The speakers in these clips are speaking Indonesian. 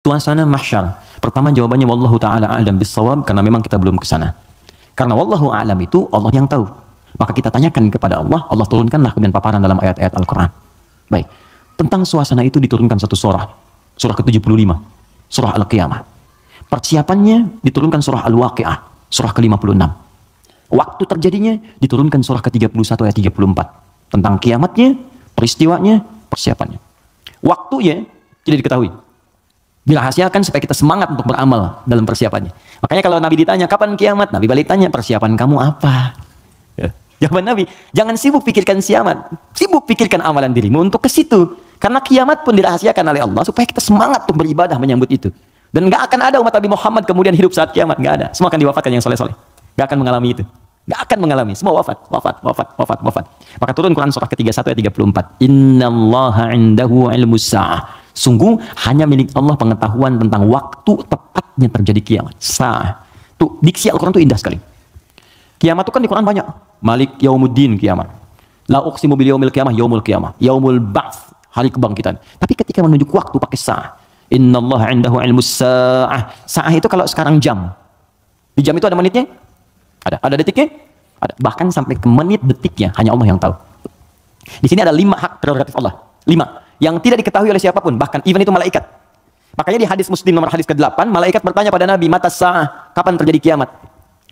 suasana mahsyar. Pertama jawabannya wallahu taala a'lam bissawab, karena memang kita belum ke sana. Karena wallahu a'lam itu Allah yang tahu. Maka kita tanyakan kepada Allah, Allah turunkanlah kemudian paparan dalam ayat-ayat Al-Qur'an. Baik. Tentang suasana itu diturunkan satu surah. Surah ke-75. Surah Al-Qiyamah. Persiapannya diturunkan surah Al-Waqi'ah, surah ke-56. Waktu terjadinya diturunkan surah ke-31 ayat 34. Tentang kiamatnya, peristiwanya, persiapannya. Waktunya tidak diketahui. Dirahasiakan supaya kita semangat untuk beramal dalam persiapannya. Makanya kalau Nabi ditanya kapan kiamat, Nabi balik tanya persiapan kamu apa? Ya. Jawaban Nabi, jangan sibuk pikirkan kiamat, sibuk pikirkan amalan dirimu untuk ke situ. Karena kiamat pun dirahasiakan oleh Allah supaya kita semangat untuk beribadah menyambut itu. Dan nggak akan ada umat Nabi Muhammad kemudian hidup saat kiamat, nggak ada. Semua akan diwafatkan yang soleh-soleh. Nggak akan mengalami itu. Nggak akan mengalami. Semua wafat. Maka turun Quran surah ke-31 ayat 34. Innallaha indahu ilmus sa'ah. Sungguh hanya milik Allah pengetahuan tentang waktu tepatnya terjadi kiamat. Sa'ah. Tuh, diksi Al-Quran itu indah sekali. Kiamat itu kan di Quran banyak. Malik yaumuddin kiamat. La uqsimu bil yaumil qiyamah yaumul qiyamah. Yaumul ba'ts, hari kebangkitan. Tapi ketika menunjuk waktu pakai sa'ah. Innallaha indahu ilmus sa'ah. Sa'ah itu kalau sekarang jam. Di jam itu ada menitnya? Ada detiknya? Ada. Bahkan sampai ke menit detiknya hanya Allah yang tahu. Di sini ada 5 hak prerogatif Allah. 5 yang tidak diketahui oleh siapapun, bahkan even itu malaikat. Makanya di hadis Muslim nomor hadis ke-8, malaikat bertanya pada Nabi, "Mata sa'ah?" Kapan terjadi kiamat?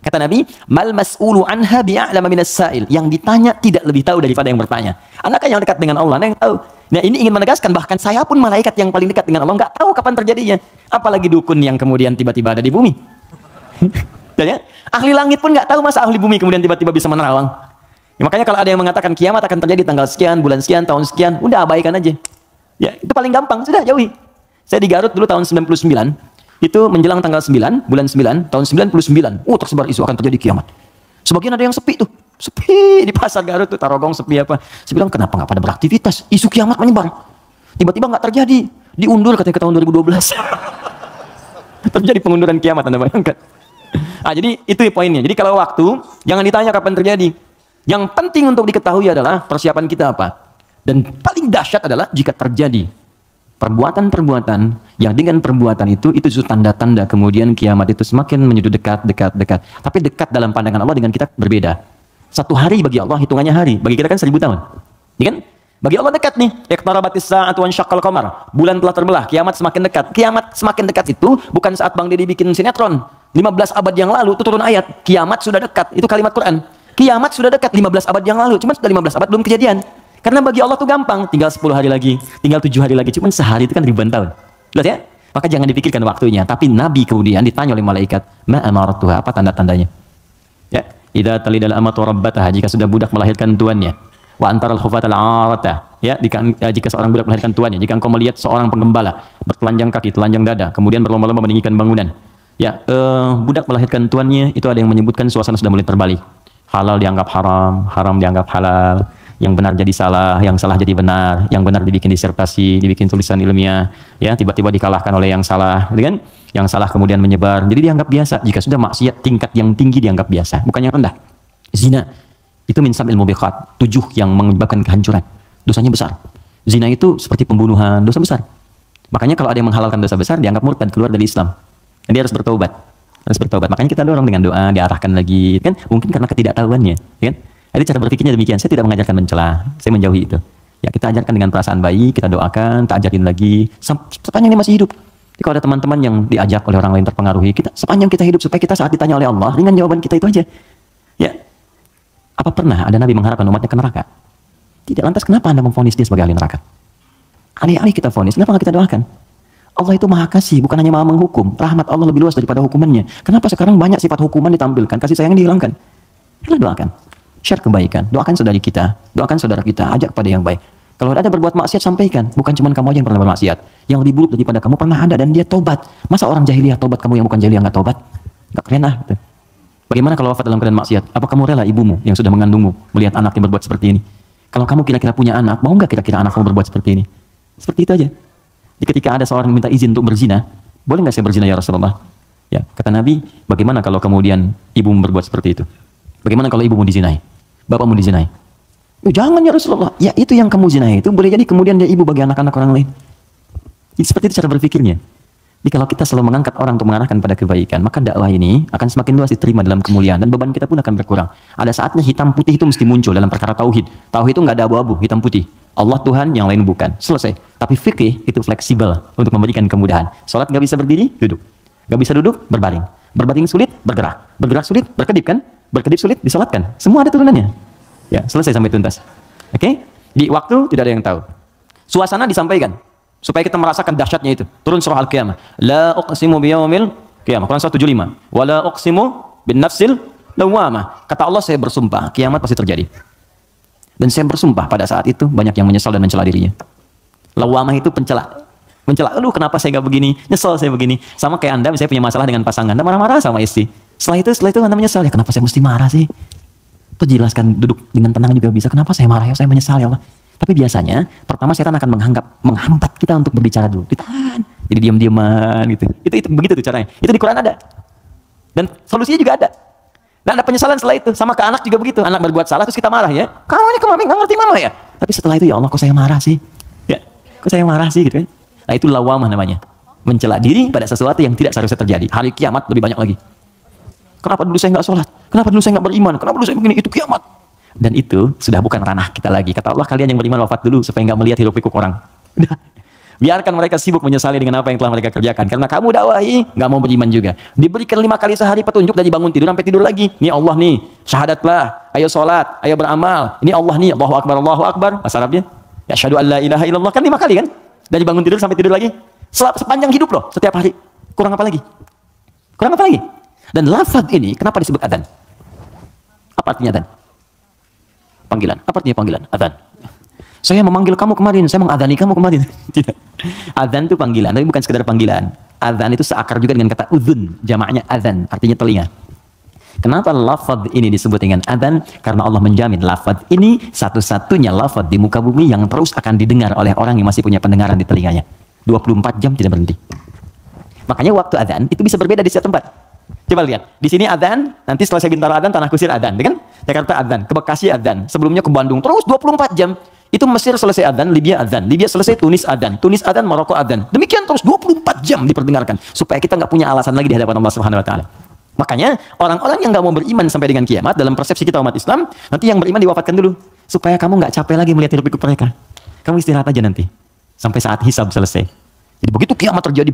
Kata Nabi, "Mal mas'ulu anha bi'a'lama minas sa'il." Yang ditanya tidak lebih tahu daripada yang bertanya. Anda kan yang dekat dengan Allah, Anda yang tahu. Nah, ini ingin menegaskan bahkan saya pun malaikat yang paling dekat dengan Allah nggak tahu kapan terjadinya. Apalagi dukun yang kemudian tiba-tiba ada di bumi. Ya, ahli langit pun nggak tahu, masa ahli bumi kemudian tiba-tiba bisa menerawang. Ya, makanya kalau ada yang mengatakan kiamat akan terjadi tanggal sekian, bulan sekian, tahun sekian, udah abaikan aja. Ya, itu paling gampang, sudah jauhi. Saya di Garut dulu tahun 99, itu menjelang tanggal 9, bulan 9, tahun 99, tersebar isu akan terjadi kiamat. Sebagian ada yang sepi tuh, sepi di pasar Garut tuh, Tarogong sepi apa. Saya bilang kenapa nggak pada beraktivitas, isu kiamat menyebar. Tiba-tiba nggak terjadi, diundur katanya ke tahun 2012. Terjadi pengunduran kiamat, Anda bayangkan. Jadi itu poinnya. Jadi kalau waktu, jangan ditanya kapan terjadi. Yang penting untuk diketahui adalah persiapan kita apa. Dan paling dahsyat adalah jika terjadi perbuatan-perbuatan yang dengan perbuatan itu tanda-tanda kemudian kiamat itu semakin menuju dekat. Tapi dekat dalam pandangan Allah dengan kita berbeda. 1 hari bagi Allah hitungannya hari, bagi kita kan 1000 tahun. Ya kan? Bagi Allah dekat nih. Iqtarabatis sa'atu wansyaqqal qamar. Bulan telah terbelah, kiamat semakin dekat. Kiamat semakin dekat itu bukan saat Bang Deddy bikin sinetron. 15 abad yang lalu itu turun ayat, kiamat sudah dekat. Itu kalimat Quran. Kiamat sudah dekat 15 abad yang lalu, cuma sudah 15 abad belum kejadian. Karena bagi Allah tuh gampang, tinggal 10 hari lagi, tinggal 7 hari lagi, cuma sehari itu kan ribuan tahun. Lihat ya? Maka jangan dipikirkan waktunya. Tapi Nabi kemudian ditanya oleh malaikat, ma amaratuha, apa tanda-tandanya? Ya, idza talidal amatu rabbataha, jika sudah budak melahirkan tuannya. Wa antaral khufatal arata, ya, jika seorang budak melahirkan tuannya, jika engkau melihat seorang penggembala bertelanjang kaki, telanjang dada, kemudian berlomba-lomba meninggikan bangunan. Ya, budak melahirkan tuannya, itu ada yang menyebutkan suasana sudah mulai terbalik. Halal dianggap haram, haram dianggap halal. Yang benar jadi salah, yang salah jadi benar, yang benar dibikin disertasi, dibikin tulisan ilmiah, ya tiba-tiba dikalahkan oleh yang salah, gitu kan? Yang salah kemudian menyebar, jadi dianggap biasa. Jika sudah maksiat tingkat yang tinggi dianggap biasa, bukan yang rendah. Zina itu min sab'il mubiqat, 7 yang menyebabkan kehancuran, dosanya besar. Zina itu seperti pembunuhan, dosa besar. Makanya kalau ada yang menghalalkan dosa besar dianggap murtad, keluar dari Islam. Dan dia harus bertaubat, Makanya kita dorong dengan doa, diarahkan lagi, kan? Mungkin karena ketidaktahuannya, kan? Jadi cara berpikirnya demikian. Saya tidak mengajarkan mencela, saya menjauhi itu. Ya, kita ajarkan dengan perasaan baik, kita doakan, kita ajarin lagi sepanjang ini masih hidup. Jadi kalau ada teman-teman yang diajak oleh orang lain terpengaruhi, kita sepanjang kita hidup supaya kita saat ditanya oleh Allah ringan jawaban kita itu aja. Ya, apa pernah ada Nabi mengharapkan umatnya ke neraka? Tidak. Lantas kenapa Anda memvonis dia sebagai ahli neraka? Alih-alih kita vonis, kenapa nggak kita doakan? Allah itu maha kasih, bukan hanya maha menghukum. Rahmat Allah lebih luas daripada hukumannya. Kenapa sekarang banyak sifat hukuman ditampilkan, kasih sayang dihilangkan? Kita doakan. Share kebaikan, doakan saudari kita, doakan saudara kita, ajak kepada yang baik. Kalau ada berbuat maksiat, sampaikan. Bukan cuma kamu aja yang pernah bermaksiat. Yang lebih buruk daripada kamu pernah ada dan dia tobat. Masa orang jahiliyah tobat, kamu yang bukan jahiliyah nggak tobat? Nggak keren ah. Gitu. Bagaimana kalau wafat dalam keadaan maksiat? Apa kamu rela ibumu yang sudah mengandungmu melihat anaknya berbuat seperti ini? Kalau kamu kira-kira punya anak, mau nggak kira-kira anak kamu berbuat seperti ini? Seperti itu aja. Jadi ketika ada seorang minta izin untuk berzina, boleh nggak saya berzina ya Rasulullah? Ya, kata Nabi, bagaimana kalau kemudian ibumu berbuat seperti itu? Bagaimana kalau ibumu dizinai? Bapakmu dizinai? Jangan ya Rasulullah. Ya itu yang kamu zinai itu boleh jadi kemudian dia ibu bagi anak-anak orang lain. Seperti itu cara berpikirnya. Jadi kalau kita selalu mengangkat orang untuk mengarahkan pada kebaikan, maka dakwah ini akan semakin luas diterima dalam kemuliaan dan beban kita pun akan berkurang. Ada saatnya hitam putih itu mesti muncul dalam perkara tauhid. Tauhid itu nggak ada abu-abu, hitam putih. Allah Tuhan, yang lain bukan. Selesai. Tapi fikih itu fleksibel untuk memberikan kemudahan. Salat nggak bisa berdiri, duduk. Nggak bisa duduk, berbaring. Berbaring sulit, bergerak. Bergerak sulit, berkedip kan? Berkedip sulit, disalatkan. Semua ada turunannya. Ya, selesai sampai tuntas. Oke? Di waktu tidak ada yang tahu. Suasana disampaikan supaya kita merasakan dahsyatnya itu. Turun surah Al-Qiyamah. La uqsimu biyaumil qiyamah. Quran 175. Wa la uqsimu bin nafsil lawwamah. Kata Allah, saya bersumpah kiamat pasti terjadi. Dan saya bersumpah pada saat itu banyak yang menyesal dan mencela dirinya. Lawwamah itu pencela. Mencela, aduh kenapa saya nggak begini? Nyesel saya begini. Sama kayak Anda misalnya punya masalah dengan pasangan, Anda marah-marah sama istri. Setelah itu Anda menyesal, ya kenapa saya mesti marah sih? Itu jelaskan, duduk dengan tenang juga bisa. Kenapa saya marah ya? Saya menyesal ya Allah. Tapi biasanya pertama setan akan menghambat kita untuk berbicara dulu. Ditahan. Jadi diam-diaman gitu. Itu begitu tuh caranya. Itu di Quran ada. Dan solusinya juga ada. Dan ada penyesalan setelah itu. Sama ke anak juga begitu. Anak berbuat salah terus kita marah ya. Kamu ini kemarin nggak ngerti mama ya. Tapi setelah itu ya Allah kok saya marah sih? Ya, kok saya marah sih gitu kan. Nah itu lawamah namanya. Mencela diri pada sesuatu yang tidak seharusnya terjadi. Hari kiamat lebih banyak lagi. Kenapa dulu saya nggak sholat? Kenapa dulu saya nggak beriman? Kenapa dulu saya begini? Itu kiamat. Dan itu sudah bukan ranah kita lagi. Kata Allah, kalian yang beriman wafat dulu supaya nggak melihat hiruk pikuk orang. Biarkan mereka sibuk menyesali dengan apa yang telah mereka kerjakan. Karena kamu dakwahi, nggak mau beriman juga. Diberikan 5 kali sehari petunjuk dari bangun tidur sampai tidur lagi. Ini Allah nih, syahadatlah, ayo sholat, ayo beramal. Ini Allah nih, Allahu Akbar, Allahu Akbar. Bahasa Arabnya, ya syahadu an la ilaha illallah. Kan 5 kali kan? Dari bangun tidur sampai tidur lagi. Sepanjang hidup loh, setiap hari. Kurang apa lagi? Kurang apa lagi? Dan lafaz ini, kenapa disebut adzan? Apa artinya adzan? Panggilan. Apa artinya panggilan? Adzan. Saya memanggil kamu kemarin, saya mengadani kamu kemarin. Tidak. Adzan itu panggilan, tapi bukan sekedar panggilan. Adzan itu seakar juga dengan kata udhun, jamaknya adzan, artinya telinga. Kenapa lafaz ini disebut dengan adzan? Karena Allah menjamin lafaz ini satu-satunya lafaz di muka bumi yang terus akan didengar oleh orang yang masih punya pendengaran di telinganya. 24 jam tidak berhenti. Makanya waktu adzan itu bisa berbeda di setiap tempat. Coba lihat, di sini adzan, nanti setelah saya Bintaro adzan, Tanah Kusir adzan, kan? Jakarta adzan, ke Bekasi adzan, sebelumnya ke Bandung, terus 24 jam. Itu Mesir selesai adzan, Libya adzan, Libya selesai Tunis adzan, Maroko adzan. Demikian terus 24 jam diperdengarkan supaya kita nggak punya alasan lagi di hadapan Allah Subhanahu wa taala. Makanya orang-orang yang nggak mau beriman sampai dengan kiamat dalam persepsi kita umat Islam, nanti yang beriman diwafatkan dulu supaya kamu nggak capek lagi melihat hiruk pikuk mereka. Kamu istirahat aja nanti sampai saat hisab selesai. Jadi begitu kiamat terjadi,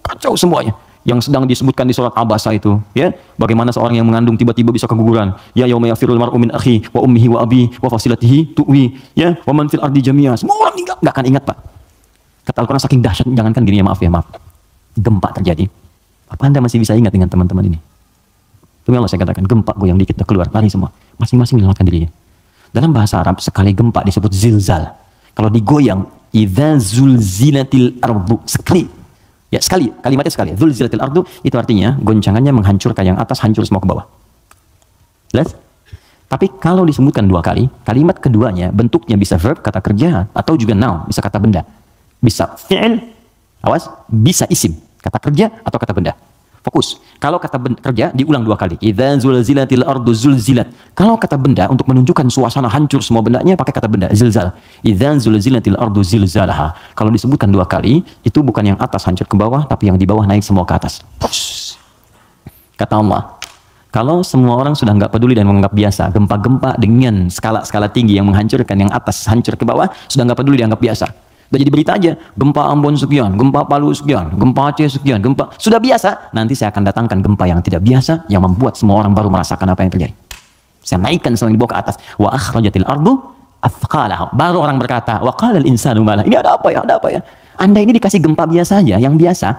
kacau semuanya. Yang sedang disebutkan di surat Abasa itu, ya, bagaimana seorang yang mengandung tiba-tiba bisa keguguran. Ya yauma yafirul mar'u min akhi wa ummihi wa abi wa fasilatihi tuwi, ya, wa man fil ardi jami'a. Semua orang enggak akan ingat, Pak. Kata Al-Qur'an saking dahsyat, jangankan gini ya, maaf. Gempa terjadi. Apa Anda masih bisa ingat dengan teman-teman ini? Demi Allah saya katakan, gempa goyang dikit keluar, lari semua. Masing-masing menyelamatkan dirinya. Dalam bahasa Arab sekali gempa disebut zilzal. Kalau digoyang, idza zulzilatil ardu, sekali. Ya sekali, kalimatnya sekali. Zulzilatil ardu itu artinya goncangannya menghancurkan yang atas, hancur semua ke bawah. Jelas? Tapi kalau disebutkan 2 kali, kalimat keduanya bentuknya bisa verb, kata kerja, atau juga noun, bisa kata benda. Bisa fi'il, awas, bisa isim, kata kerja atau kata benda. Fokus. Kalau kata kerja diulang 2 kali. Idza zulzilatil ardu zulzilat. Kalau kata benda untuk menunjukkan suasana hancur semua bendanya pakai kata benda zilzal. Idza zulzilatil ardu zilzalaha. Kalau disebutkan 2 kali, itu bukan yang atas hancur ke bawah, tapi yang di bawah naik semua ke atas. Terus. Kata Allah, kalau semua orang sudah nggak peduli dan menganggap biasa, gempa-gempa dengan skala-skala tinggi yang menghancurkan yang atas hancur ke bawah, sudah nggak peduli dianggap biasa. Udah jadi berita aja, gempa Ambon sekian, gempa Palu sekian, gempa Aceh sekian, gempa. Sudah biasa, nanti saya akan datangkan gempa yang tidak biasa, yang membuat semua orang baru merasakan apa yang terjadi. Saya naikkan semua yang dibawa ke atas. Wa akhrajatil ardu athqalaha. Baru orang berkata, wa qalal insanu malah. Ini ada apa ya, ada apa ya? Anda ini dikasih gempa biasa aja, yang biasa,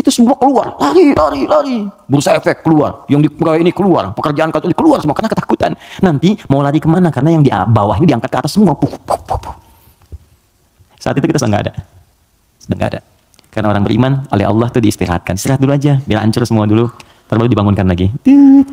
itu semua keluar, lari. Bursa efek keluar, yang di pegawai ini keluar, pekerjaan kantor ini keluar semua, karena ketakutan. Nanti mau lari kemana? Karena yang di bawah ini diangkat ke atas semua. Saat itu kita sudah nggak ada. Sudah nggak ada. Karena orang beriman oleh Allah itu diistirahatkan. Istirahat dulu aja, biar hancur semua dulu. Baru dibangunkan lagi.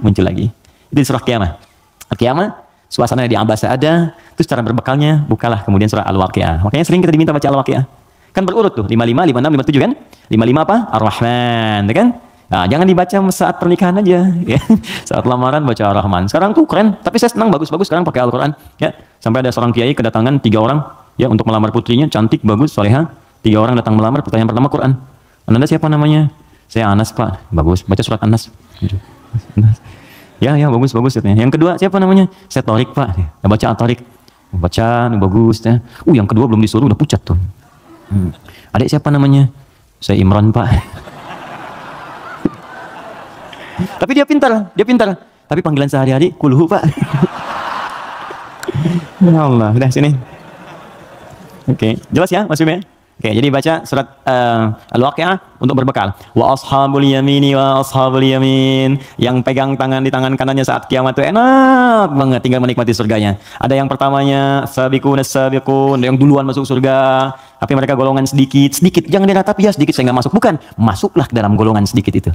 Muncul lagi. Itu di surah Qiyamah. Al-Qiyamah, suasana di Abasa ada. Terus cara berbekalnya, bukalah kemudian surah Al-Waqi'ah. Makanya sering kita diminta baca Al-Waqi'ah. Kan berurut tuh, 55, 56, 57 kan? 55 apa? Ar-Rahman, kan? Nah, jangan dibaca saat pernikahan aja. Ya. Saat lamaran baca Ar-Rahman. Sekarang tuh keren, tapi saya senang bagus-bagus sekarang pakai Al-Quran. Ya. Sampai ada seorang kiai kedatangan 3 orang. Ya, untuk melamar putrinya, cantik, bagus, soleha. 3 orang datang melamar, pertanyaan pertama Quran. Anda siapa namanya? Saya Anas Pak. Bagus, baca surat Anas. Ya, bagus katanya. Yang kedua siapa namanya? Saya Torik Pak. Ya, baca Torik. Baca, bagus ya. Yang kedua belum disuruh udah pucat tuh. Adik siapa namanya? Saya Imran Pak. Tapi dia pintar. Tapi panggilan sehari-hari kulhu Pak. Ya Allah, udah sini. Oke, jelas ya Mas Bim ya? Oke, jadi baca surat Al-Waqiah untuk berbekal. Wa ashabul yamini wa ashabul yamin. Yang pegang tangan di tangan kanannya saat kiamat itu enak banget, tinggal menikmati surganya. Ada yang pertamanya sabiqun as-sabiqun, yang duluan masuk surga. Tapi mereka golongan sedikit. Jangan diratapi ya sedikit saya nggak masuk. Bukan, masuklah ke dalam golongan sedikit itu.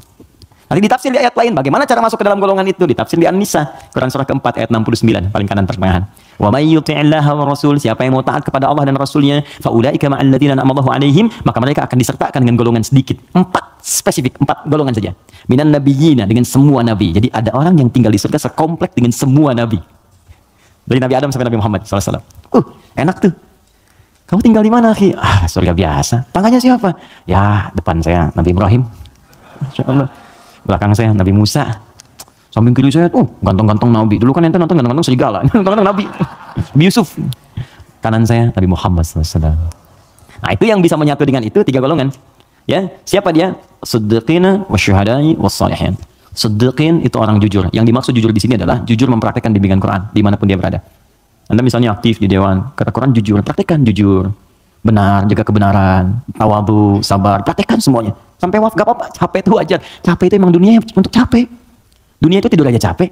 Nanti ditafsir di ayat lain, bagaimana cara masuk ke dalam golongan itu? Ditafsir di An-Nisa, Quran surah keempat ayat 69, paling kanan pertengahan. Wa may yuti'illaha wa rasul, siapa yang mau taat kepada Allah dan Rasulnya, fa ulaika ma'al ladzina an'ama Allahu 'alaihim, maka mereka akan disertakan dengan golongan sedikit. 4 golongan saja. Minan nabiyyina, dengan semua nabi. Jadi ada orang yang tinggal di surga sekomplek dengan semua nabi. Dari Nabi Adam sampai Nabi Muhammad sallallahu alaihi wasallam. Enak tuh. Kamu tinggal di mana, akhi? Surga biasa. Tangannya siapa? Ya, depan saya Nabi Ibrahim. Masyaallah. Belakang saya Nabi Musa, samping kiri saya ganteng-ganteng Nabi. Dulu kan ente nonton ganteng-ganteng serigala, ganteng-ganteng Nabi Yusuf. Kanan saya Nabi Muhammad SAW. Nah itu yang bisa menyatu dengan itu 3 golongan. Ya, siapa dia? Siddiqina wasyuhada'i wassalihin. Siddiqin itu orang jujur. Yang dimaksud jujur di sini adalah jujur mempraktekkan bimbingan Quran dimanapun dia berada. Anda misalnya aktif di dewan, kata Quran jujur, praktekkan jujur, benar, jaga kebenaran, tawadhu, sabar, praktekkan semuanya. Sampai gak apa-apa, capek itu wajar. Capek itu emang dunia untuk capek. Dunia itu tidur aja capek.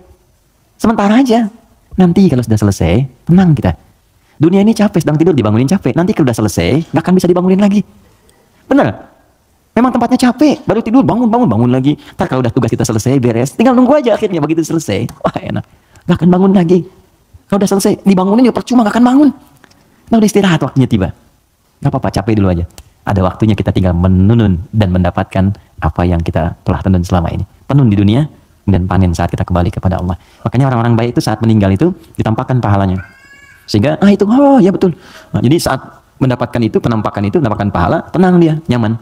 Sementara aja. Nanti kalau sudah selesai, tenang kita. Dunia ini capek, sedang tidur dibangunin capek. Nanti kalau sudah selesai, gak akan bisa dibangunin lagi. Benar? Memang tempatnya capek, baru tidur, bangun lagi. Ntar kalau udah tugas kita selesai, beres, tinggal nunggu aja akhirnya begitu selesai. Wah enak, gak akan bangun lagi. Kalau udah selesai, dibangunin ya percuma, gak akan bangun. Nah udah istirahat, waktunya tiba. Gak apa-apa, capek dulu aja. Ada waktunya kita tinggal menenun dan mendapatkan apa yang kita telah tenun selama ini. Tenun di dunia, dan panen saat kita kembali kepada Allah. Makanya orang-orang baik itu saat meninggal itu ditampakkan pahalanya. Sehingga, ya betul. Nah, jadi saat mendapatkan itu, penampakan itu, mendapatkan pahala, tenang dia, nyaman.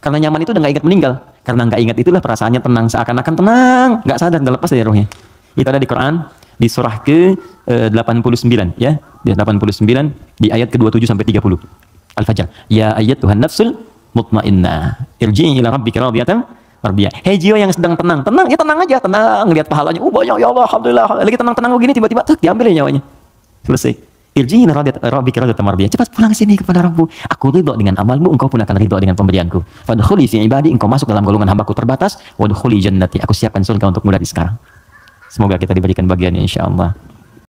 Karena nyaman itu udah gak ingat meninggal. Karena gak ingat itulah perasaannya tenang, seakan-akan tenang, gak sadar, udah lepas dari rohnya. Itu ada di Quran, di surah ke-89, ya. Di 89, di ayat ke-27 sampai 30. Al-Fajr. Ya ayyatuhan nafsul mutmainnah. Irji'i ila rabbika radiyatan mardiyah. Hei jiwa yang sedang tenang. Tenang, ya tenang aja, tenang. Lihat pahalanya. Banyak ya Allah, alhamdulillah. Lagi tenang-tenang begini tiba-tiba diambil ya nyawanya. Selesai. Irji'i ila rabbika radiyatan mardiyah. Cepat pulang sini kepada Rabbmu. Aku ridho dengan amalmu, engkau pun akan ridho dengan pemberianku. Fadkhuli fi ibadi, engkau masuk dalam golongan hambaku terbatas. Wadkhuli jannati, aku siapkan surga untukmu dari sekarang. Semoga kita diberikan bagiannya insyaallah.